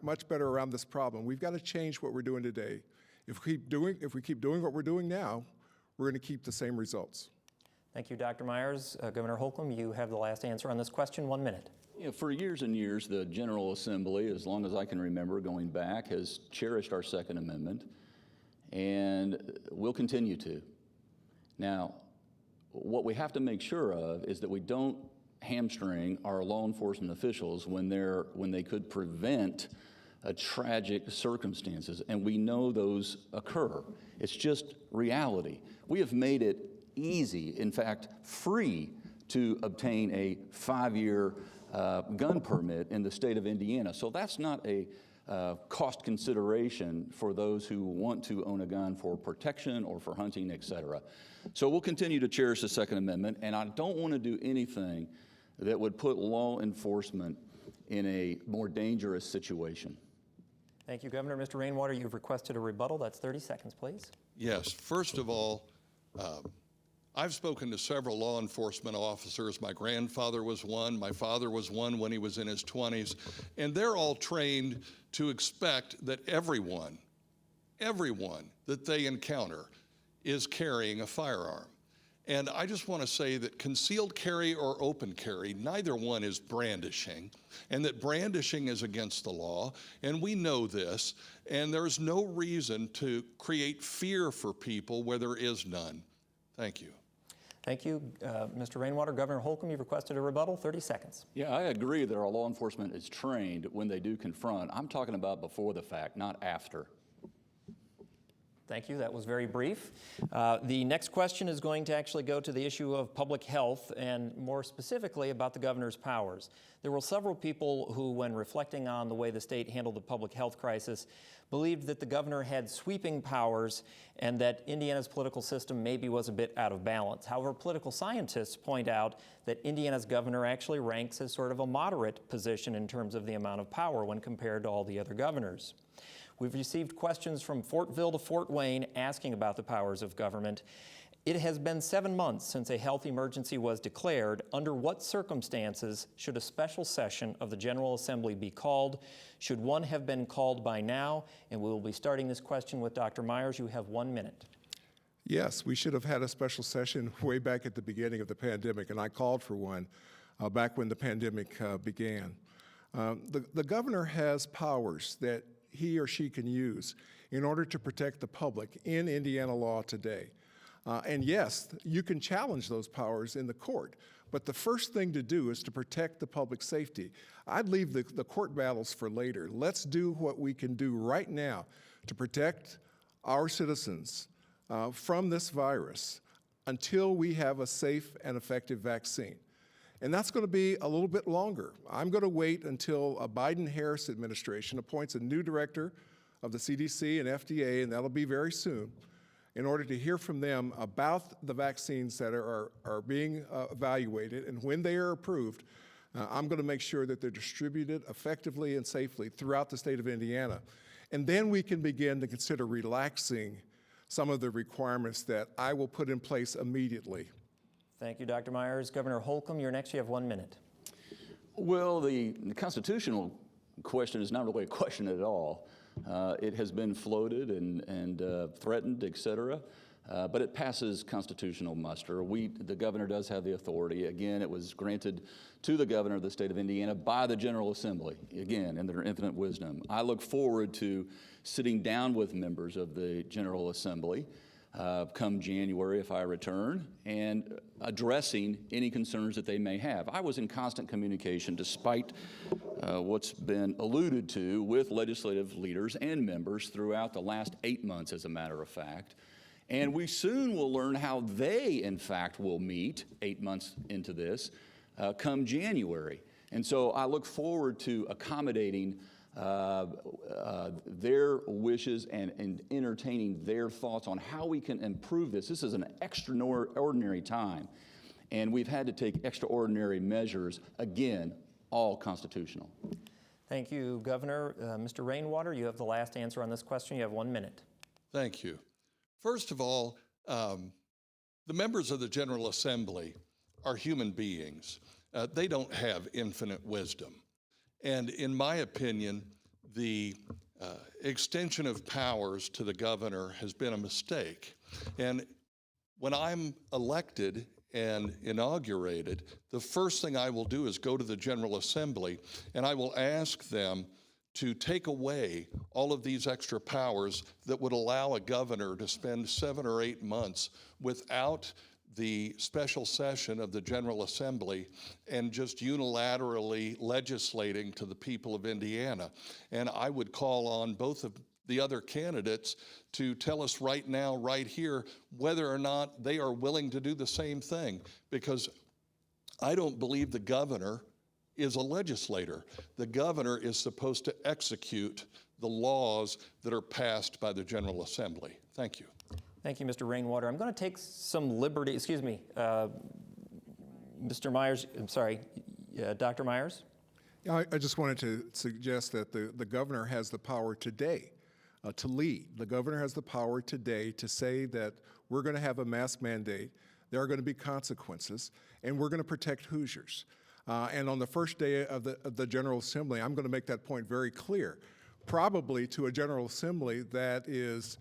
much better around this problem, we've got to change what we're doing today. If we keep doing what we're doing now, we're going to keep the same results. Thank you, Dr. Myers. Governor Holcomb, you have the last answer on this question. 1 minute. You know, for years and years, the General Assembly, as long as I can remember going back, has cherished our Second Amendment, and we'll continue to. Now, what we have to make sure of is that we don't hamstring our law enforcement officials when they could prevent tragic circumstances, and we know those occur. It's just reality. We have made it easy, in fact, free to obtain a 5-year gun permit in the state of Indiana. So that's not a cost consideration for those who want to own a gun for protection or for hunting, et cetera. So we'll continue to cherish the Second Amendment, and I don't want to do anything that would put law enforcement in a more dangerous situation. Thank you, Governor. Mr. Rainwater, you've requested a rebuttal. That's 30 seconds, please. Yes, first of all, I've spoken to several law enforcement officers. My grandfather was one, my father was one when he was in his 20s, and they're all trained to expect that everyone that they encounter is carrying a firearm. And I just want to say that concealed carry or open carry, neither one is brandishing, and that brandishing is against the law, and we know this, and there's no reason to create fear for people where there is none. Thank you. Thank you, Mr. Rainwater. Governor Holcomb, you've requested a rebuttal, 30 seconds. Yeah, I agree that our law enforcement is trained when they do confront. I'm talking about before the fact, not after. Thank you. That was very brief. The next question is going to actually go to the issue of public health and more specifically about the governor's powers. There were several people who, when reflecting on the way the state handled the public health crisis, believed that the governor had sweeping powers and that Indiana's political system maybe was a bit out of balance. However, political scientists point out that Indiana's governor actually ranks as sort of a moderate position in terms of the amount of power when compared to all the other governors. We've received questions from Fortville to Fort Wayne asking about the powers of government. It has been 7 months since a health emergency was declared. Under what circumstances should a special session of the General Assembly be called? Should one have been called by now? And we will be starting this question with Dr. Myers. You have 1 minute. Yes, we should have had a special session way back at the beginning of the pandemic, and I called for one back when the pandemic began. The governor has powers that he or she can use in order to protect the public in Indiana law today. And yes, you can challenge those powers in the court, but the first thing to do is to protect the public safety. I'd leave the court battles for later. Let's do what we can do right now to protect our citizens from this virus until we have a safe and effective vaccine. And that's going to be a little bit longer. I'm going to wait until a Biden-Harris administration appoints a new director of the CDC and FDA, and that'll be very soon, in order to hear from them about the vaccines that are being evaluated. And when they are approved, I'm going to make sure that they're distributed effectively and safely throughout the state of Indiana. And then we can begin to consider relaxing some of the requirements that I will put in place immediately. Thank you, Dr. Myers. Governor Holcomb, you're next. You have 1 minute. Well, the constitutional question is not really a question at all. It has been floated and threatened, et cetera, but it passes constitutional muster. The governor does have the authority. Again, it was granted to the governor of the state of Indiana by the General Assembly, again, in their infinite wisdom. I look forward to sitting down with members of the General Assembly come January if I return, and addressing any concerns that they may have. I was in constant communication, despite what's been alluded to, with legislative leaders and members throughout the last 8 months, as a matter of fact. And we soon will learn how they, in fact, will meet 8 months into this come January. And so I look forward to accommodating their wishes and entertaining their thoughts on how we can improve this. This is an extraordinary time, and we've had to take extraordinary measures, again, all constitutional. Thank you, Governor. Mr. Rainwater, you have the last answer on this question. You have 1 minute. Thank you. First of all, the members of the General Assembly are human beings. They don't have infinite wisdom. And in my opinion, the extension of powers to the governor has been a mistake. And when I'm elected and inaugurated, the first thing I will do is go to the General Assembly and I will ask them to take away all of these extra powers that would allow a governor to spend 7 or 8 months without the special session of the General Assembly and just unilaterally legislating to the people of Indiana. And I would call on both of the other candidates to tell us right now, right here, whether or not they are willing to do the same thing, because I don't believe the governor is a legislator. The governor is supposed to execute the laws that are passed by the General Assembly. Thank you. Thank you, Mr. Rainwater. I'm going to take some liberty, excuse me, Mr. Myers, I'm sorry, Dr. Myers? I just wanted to suggest that the governor has the power today to lead. The governor has the power today to say that we're going to have a mask mandate, there are going to be consequences, and we're going to protect Hoosiers. And on the first day of the General Assembly, I'm going to make that point very clear, probably to a General Assembly that is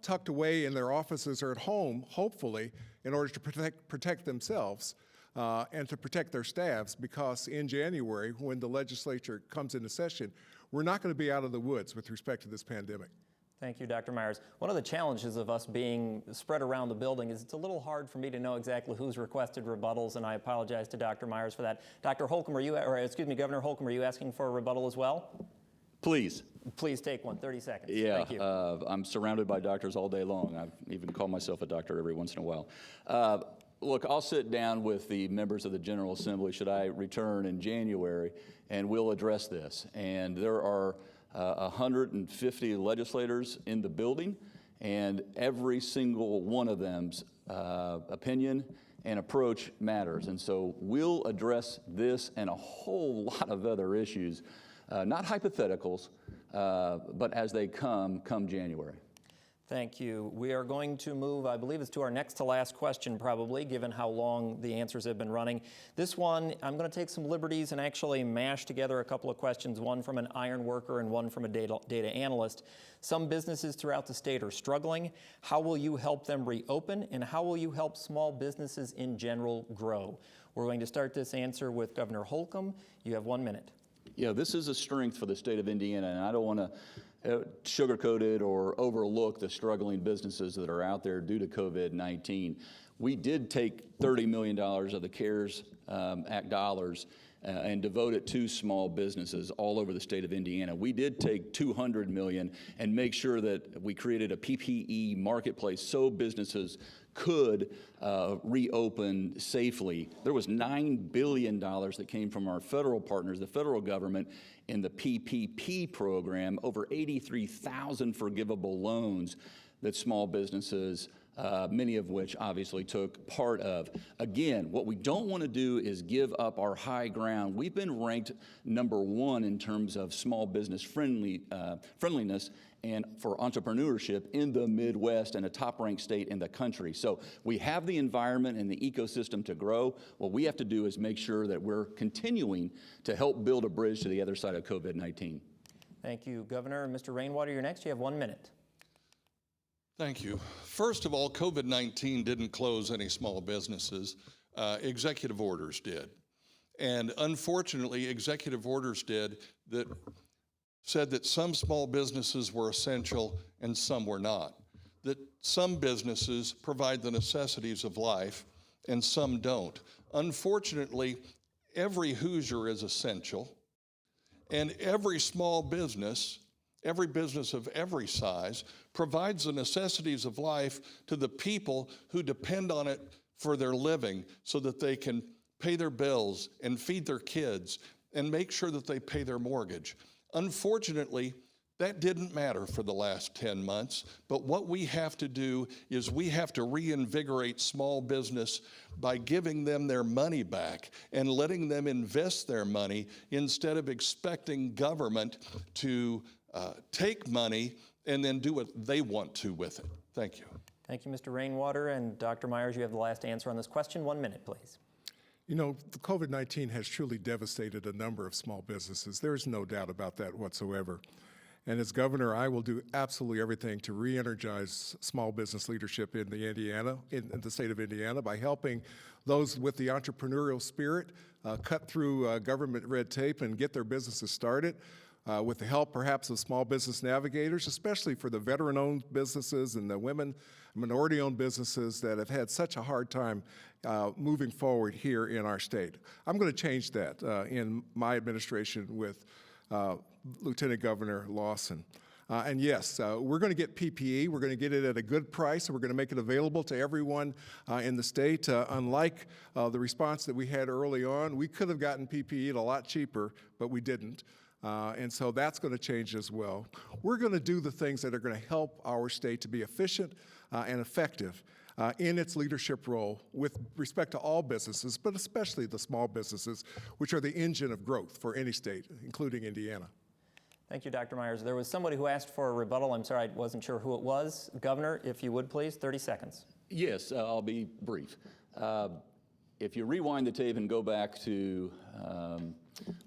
tucked away in their offices or at home, hopefully, in order to protect themselves and to protect their staffs, because in January, when the legislature comes into session, we're not going to be out of the woods with respect to this pandemic. Thank you, Dr. Myers. One of the challenges of us being spread around the building is it's a little hard for me to know exactly who's requested rebuttals, and I apologize to Dr. Myers for that. Dr. Holcomb, Governor Holcomb, are you asking for a rebuttal as well? Please. Please take one, 30 seconds. Yeah, Thank you. I'm surrounded by doctors all day long. I even call myself a doctor every once in a while. Look, I'll sit down with the members of the General Assembly should I return in January, and we'll address this. And there are 150 legislators in the building, and every single one of them's opinion and approach matters. And so we'll address this and a whole lot of other issues, not hypotheticals, but as they come January. Thank you. We are going to move, I believe it's to our next to last question probably, given how long the answers have been running. This one, I'm going to take some liberties and actually mash together a couple of questions, one from an iron worker and one from a data analyst. Some businesses throughout the state are struggling. How will you help them reopen, and how will you help small businesses in general grow? We're going to start this answer with Governor Holcomb. You have 1 minute. Yeah, this is a strength for the state of Indiana, and I don't want to sugarcoat it or overlook the struggling businesses that are out there due to COVID-19. We did take $30 million of the CARES Act dollars and devote it to small businesses all over the state of Indiana. We did take $200 million and make sure that we created a PPE marketplace so businesses could reopen safely. There was $9 billion that came from our federal partners, the federal government, in the PPP program, over 83,000 forgivable loans that small businesses, many of which obviously took part of. Again, what we don't want to do is give up our high ground. We've been ranked #1 in terms of small business friendliness and for entrepreneurship in the Midwest, and a top-ranked state in the country. So we have the environment and the ecosystem to grow. What we have to do is make sure that we're continuing to help build a bridge to the other side of COVID-19. Thank you, Governor. Mr. Rainwater, you're next. You have 1 minute. Thank you. First of all, COVID-19 didn't close any small businesses. Executive orders did. And unfortunately, executive orders did that said that some small businesses were essential and some were not. That some businesses provide the necessities of life and some don't. Unfortunately, every Hoosier is essential, and every small business, every business of every size, provides the necessities of life to the people who depend on it for their living so that they can pay their bills and feed their kids and make sure that they pay their mortgage. Unfortunately, that didn't matter for the last 10 months, but what we have to do is we have to reinvigorate small business by giving them their money back and letting them invest their money instead of expecting government to take money and then do what they want to with it. Thank you. Thank you, Mr. Rainwater. And Dr. Myers, you have the last answer on this question. 1 minute, please. You know, the COVID-19 has truly devastated a number of small businesses. There's no doubt about that whatsoever. And as governor, I will do absolutely everything to re-energize small business leadership in the state of Indiana by helping those with the entrepreneurial spirit cut through government red tape and get their businesses started. With the help perhaps of small business navigators, especially for the veteran-owned businesses and the women, minority-owned businesses that have had such a hard time moving forward here in our state. I'm going to change that in my administration with Lieutenant Governor Lawson. And yes, we're going to get PPE. We're going to get it at a good price, and we're going to make it available to everyone in the state. Unlike the response that we had early on, we could have gotten PPE at a lot cheaper, but we didn't. And so that's going to change as well. We're going to do the things that are going to help our state to be efficient and effective in its leadership role with respect to all businesses, but especially the small businesses, which are the engine of growth for any state, including Indiana. Thank you, Dr. Myers. There was somebody who asked for a rebuttal. I'm sorry, I wasn't sure who it was. Governor, if you would please, 30 seconds. Yes, I'll be brief. If you rewind the tape and go back to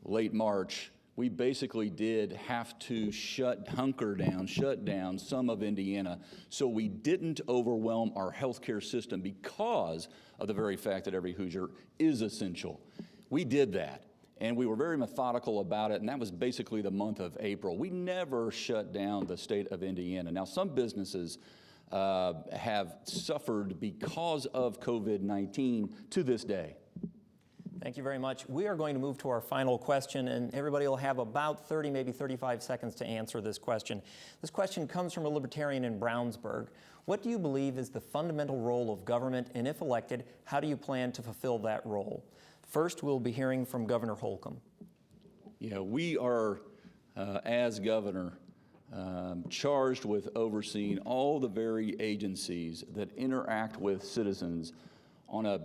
late March, we basically did have to shut down some of Indiana, so we didn't overwhelm our healthcare system because of the very fact that every Hoosier is essential. We did that, and we were very methodical about it, and that was basically the month of April. We never shut down the state of Indiana. Now, some businesses have suffered because of COVID-19 to this day. Thank you very much. We are going to move to our final question, and everybody will have about 30, maybe 35 seconds to answer this question. This question comes from a Libertarian in Brownsburg. What do you believe is the fundamental role of government, and if elected, how do you plan to fulfill that role? First, we'll be hearing from Governor Holcomb. Yeah, we are, as governor, charged with overseeing all the very agencies that interact with citizens on a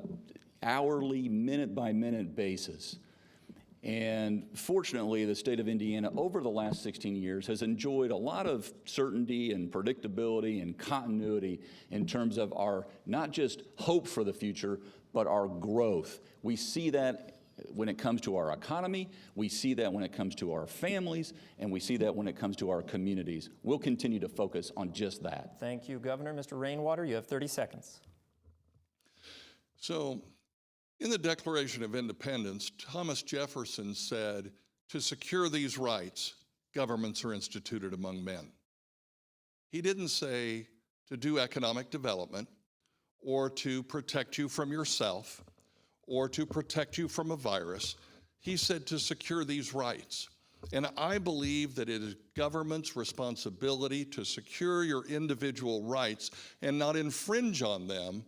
hourly, minute-by-minute basis. And fortunately, the state of Indiana, over the last 16 years, has enjoyed a lot of certainty and predictability and continuity in terms of our, not just hope for the future, but our growth. We see that when it comes to our economy, we see that when it comes to our families, and we see that when it comes to our communities. We'll continue to focus on just that. Thank you, Governor. Mr. Rainwater, you have 30 seconds. So, in the Declaration of Independence, Thomas Jefferson said, "To secure these rights, governments are instituted among men." He didn't say to do economic development, or to protect you from yourself, or to protect you from a virus. He said to secure these rights. And I believe that it is government's responsibility to secure your individual rights and not infringe on them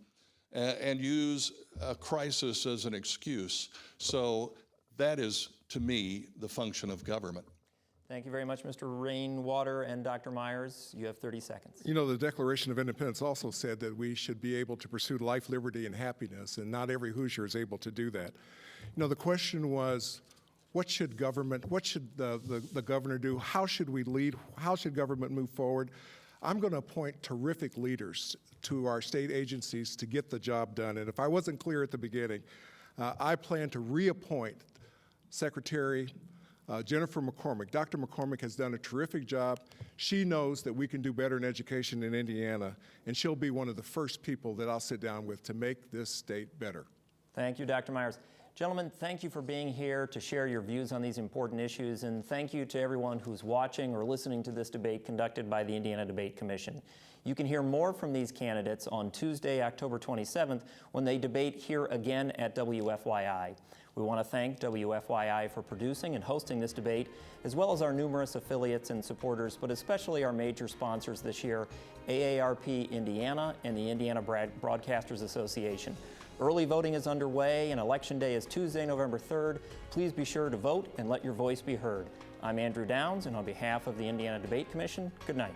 and use a crisis as an excuse. So that is, to me, the function of government. Thank you very much, Mr. Rainwater. And Dr. Myers, you have 30 seconds. You know, the Declaration of Independence also said that we should be able to pursue life, liberty, and happiness, and not every Hoosier is able to do that. You know, the question was, what should government, what should the governor do? How should we lead? How should government move forward? I'm going to appoint terrific leaders to our state agencies to get the job done. And if I wasn't clear at the beginning, I plan to reappoint Secretary Jennifer McCormick. Dr. McCormick has done a terrific job. She knows that we can do better in education in Indiana, and she'll be one of the first people that I'll sit down with to make this state better. Thank you, Dr. Myers. Gentlemen, thank you for being here to share your views on these important issues, and thank you to everyone who's watching or listening to this debate conducted by the Indiana Debate Commission. You can hear more from these candidates on Tuesday, October 27th, when they debate here again at WFYI. We want to thank WFYI for producing and hosting this debate, as well as our numerous affiliates and supporters, but especially our major sponsors this year, AARP Indiana and the Indiana Broadcasters Association. Early voting is underway, and Election Day is Tuesday, November 3rd. Please be sure to vote and let your voice be heard. I'm Andrew Downs, and on behalf of the Indiana Debate Commission, good night.